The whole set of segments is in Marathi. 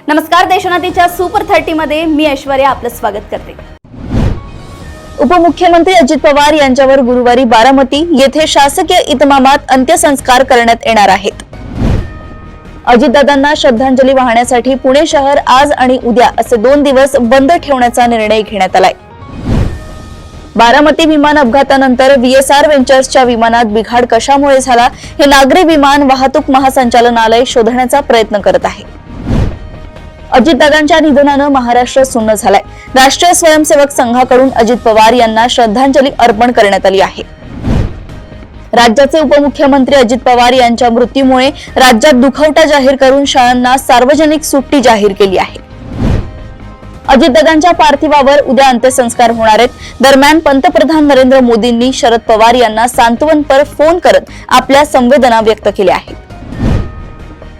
नमस्कार, देशनातीच्या सुपर 30 मध्ये मी ऐश्वर्या आपलं स्वागत करते। उपमुख्यमंत्री अजित पवार यांच्यावर गुरुवारी बारामती येथे शासकीय इतमामात अंत्यसंस्कार करण्यात येणार आहेत। अजितदादांना श्रद्धांजली वाहण्यासाठी पुणे शहर आज आणि उद्या असे 2 दिवस बंद ठेवण्याचा निर्णय घेण्यात आलाय। बारामती विमान अपघातानंतर VSR व्हेंचर्सच्या विमानात बिघाड कशामुळे झाला हे नागरी विमान वाहतूक महासंचालनालय शोधण्याचा प्रयत्न करत आहे। अजितदादांच्या निधनानं महाराष्ट्र सुन्न झालाय। राष्ट्रीय स्वयंसेवक संघाकडून अजित पवार यांना श्रद्धांजली अर्पण करण्यात आली आहे। राज्याचे उपमुख्यमंत्री अजित पवार यांच्या मृत्यूमुळे राज्यात दुखवटा जाहीर करून शाळांना सार्वजनिक सुट्टी जाहीर केली आहे। अजितदादांच्या पार्थिवावर उद्या अंत्यसंस्कार होणार आहेत। दरम्यान पंतप्रधान नरेंद्र मोदींनी शरद पवार यांना सांत्वनपर फोन करत आपल्या संवेदना व्यक्त केल्या आहेत।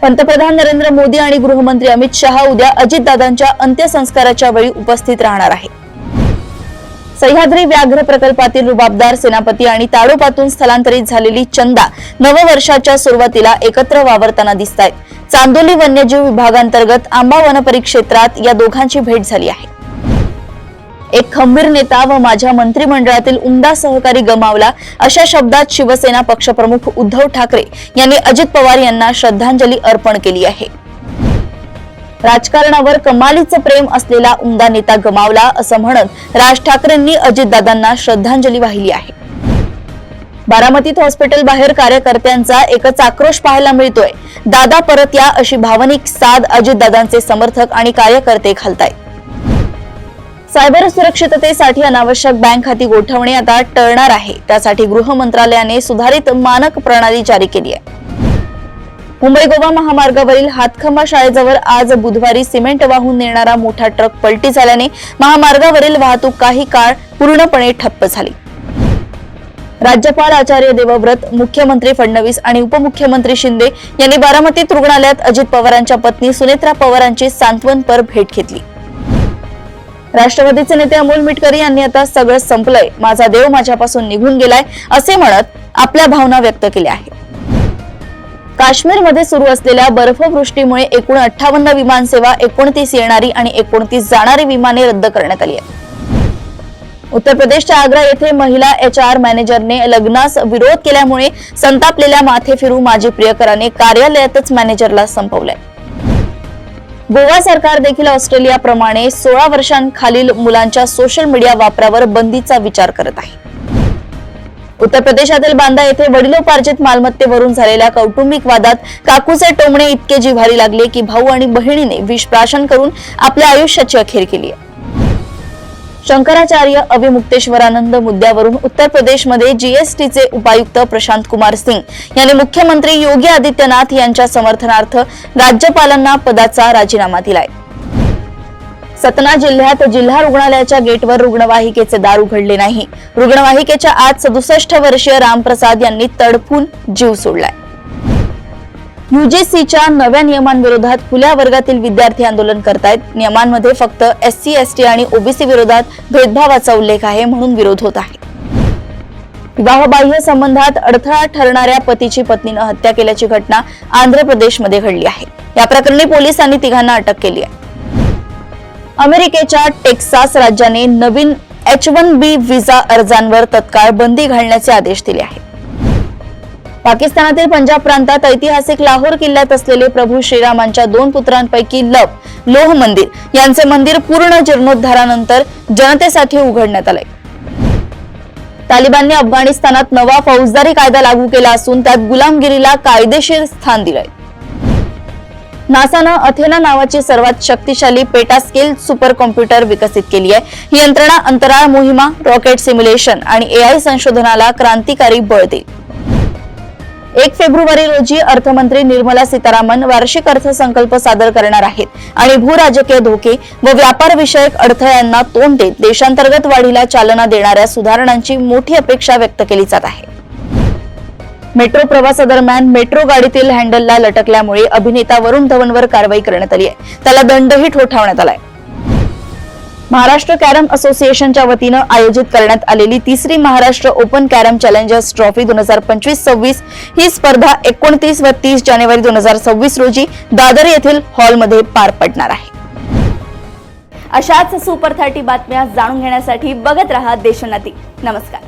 पंतप्रधान नरेंद्र मोदी आणि गृहमंत्री अमित शहा उद्या अजितदादांच्या अंत्यसंस्काराच्या वेळी उपस्थित राहणार आहेत। सह्याद्री व्याघ्र प्रकल्पातील रुबाबदार सेनापती आणि ताडोबातून स्थलांतरित झालेली चंदा नववर्षाच्या सुरुवातीला एकत्र वावरताना दिसतायत। चांदोली वन्यजीव विभागांतर्गत आंबा वन परिक्षेत्रात या दोघांची भेट झाली आहे। एक खंबीर नेता व माझ्या मंत्रिमंडळातील उमदा सहकारी गमावला अशा शब्दात शिवसेना पक्षप्रमुख उद्धव ठाकरे यांनी अजित पवार यांना श्रद्धांजली अर्पण केली आहे। राजकारणावर कमालीचं प्रेम असलेला उमदा नेता गमावला असं म्हणत राज ठाकरेंनी अजितदादांना श्रद्धांजली वाहिली आहे। बारामतीत हॉस्पिटल बाहेर कार्यकर्त्यांचा एकच आक्रोश पाहायला मिळतोय। दादा परत या अशी भावनिक साद अजितदादांचे समर्थक आणि कार्यकर्ते घालतायत। सायबर सुरक्षिततेसाठी अनावश्यक बँक खाती गोठवणे आता टळणार आहे। त्यासाठी गृह मंत्रालयाने सुधारित मानक प्रणाली जारी केली आहे। मुंबई गोवा महामार्गावरील हातखंबा शाळेजवळ आज बुधवारी सिमेंट वाहून नेणारा मोठा ट्रक पलटी झाल्याने महामार्गावरील वाहतूक काही काळ पूर्णपणे ठप्प झाली। राज्यपाल आचार्य देवव्रत, मुख्यमंत्री फडणवीस आणि उपमुख्यमंत्री शिंदे यांनी बारामतीत रुग्णालयात अजित पवारांच्या पत्नी सुनेत्रा पवारांची सांत्वनपर भेट घेतली। राष्ट्रवादीचे नेते अमोल मिटकरी यांनी आता सगळं संपलंय, माझा देव माझ्यापासून निघून गेलाय असे म्हणत आपल्या भावना व्यक्त केल्या आहेत। काश्मीरमध्ये सुरू असलेल्या बर्फवृष्टीमुळे एकूण 58 विमानसेवा, 29 येणारी आणि 29 जाणारी विमाने रद्द करण्यात आली आहेत। उत्तर प्रदेशच्या आग्रा येथे महिला HR मॅनेजरने लग्नास विरोध केल्यामुळे संतापलेल्या माथे फिरू माजी प्रियकराने कार्यालयातच मॅनेजरला संपवलंय। गोवा सरकार देखील ऑस्ट्रेलियाप्रमाणे 16 वर्षांखालील मुलांच्या सोशल मीडिया वापरावर बंदीचा विचार करत आहे। उत्तर प्रदेशातील बांदा येथे वडिलोपार्जित मालमत्तेवरून झालेल्या कौटुंबिक वादात काकूचे टोमणे इतके जिव्हारी लागले की भाऊ आणि बहिणीने विषप्राशन करून आपल्या आयुष्याची अखेर केली आहे। शंकराचार्य अविमुक्तेश्वरानंद मुद्द्यावरून उत्तर प्रदेशमध्ये GSTचे उपायुक्त प्रशांत कुमार सिंग यांनी मुख्यमंत्री योगी आदित्यनाथ यांच्या समर्थनार्थ राज्यपालांना पदाचा राजीनामा दिलाय। सतना जिल्ह्यात जिल्हा रुग्णालयाच्या गेटवर रुग्णवाहिकेचे दार उघडले नाही। रुग्णवाहिकेच्या आत 67 वर्षीय रामप्रसाद यांनी तडफून जीव सोडलाय। UGCच्या नव्या नियमांविरोधात खुल्या वर्गातील विद्यार्थी आंदोलन करतायत। नियमांमध्ये फक्त SC, ST आणि OBC विरोधात भेदभावाचा उल्लेख आहे म्हणून विरोध होत आहे। विवाहबाह्य संबंधात अडथळा ठरणाऱ्या पतीची पत्नीने हत्या केल्याची घटना आंध्र प्रदेशमध्ये घडली आहे। या प्रकरणी पोलिसांनी तिघांना अटक केली आहे। अमेरिकेच्या टेक्सास राज्याने नवीन H-1B व्हिसा अर्जांवर तत्काळ बंदी घालण्याचे आदेश दिले आहेत। पाकिस्तानातील पंजाब प्रांतात ऐतिहासिक लाहोर किल्ल्यात असलेले प्रभू श्रीरामांच्या 2 पुत्रांपैकी लोह मंदिर यांचे मंदिर पूर्ण जीर्णोद्धारानंतर जनतेसाठी उघडण्यात आले। तालिबानने अफगाणिस्तानात नवा फौजदारी कायदा लागू केला असून त्यात गुलामगिरीला कायदेशीर स्थान दिलंय। नासानं अथेना नावाची सर्वात शक्तिशाली पेटास्केल सुपर कॉम्प्युटर विकसित केली आहे। ही यंत्रणा अंतराळ मोहिमा, रॉकेट सिम्युलेशन आणि AI संशोधनाला क्रांतिकारी बळ देईल। 1 फेब्रुवारी रोजी अर्थमंत्री निर्मला सीतारामन वार्षिक अर्थसंकल्प सादर करणार आहेत आणि भूराजकीय धोके व व्यापार विषयक अडथळ्यांना तोंड देत देशांतर्गत वाढीला चालना देणाऱ्या सुधारणांची मोठी अपेक्षा व्यक्त केली जात आहे। मेट्रो प्रवासादरम्यान मेट्रो गाडीतील हँडलला लटकल्यामुळे अभिनेता वरुण धवनवर कारवाई करण्यात आली आहे। त्याला दंडही ठोठावण्यात आलाय। महाराष्ट्र कॅरम असोसिएशनच्या वतीनं आयोजित करण्यात आलेली तिसरी Maharashtra open carrom challengers trophy 2025-26 ही स्पर्धा 29 व 30 जानेवारी 2026 रोजी दादर येथील हॉलमध्ये पार पडणार आहे. अशाच सुपर 30 बातम्या जाणून घेण्यासाठी बघत रहा देशोन्नती. नमस्कार.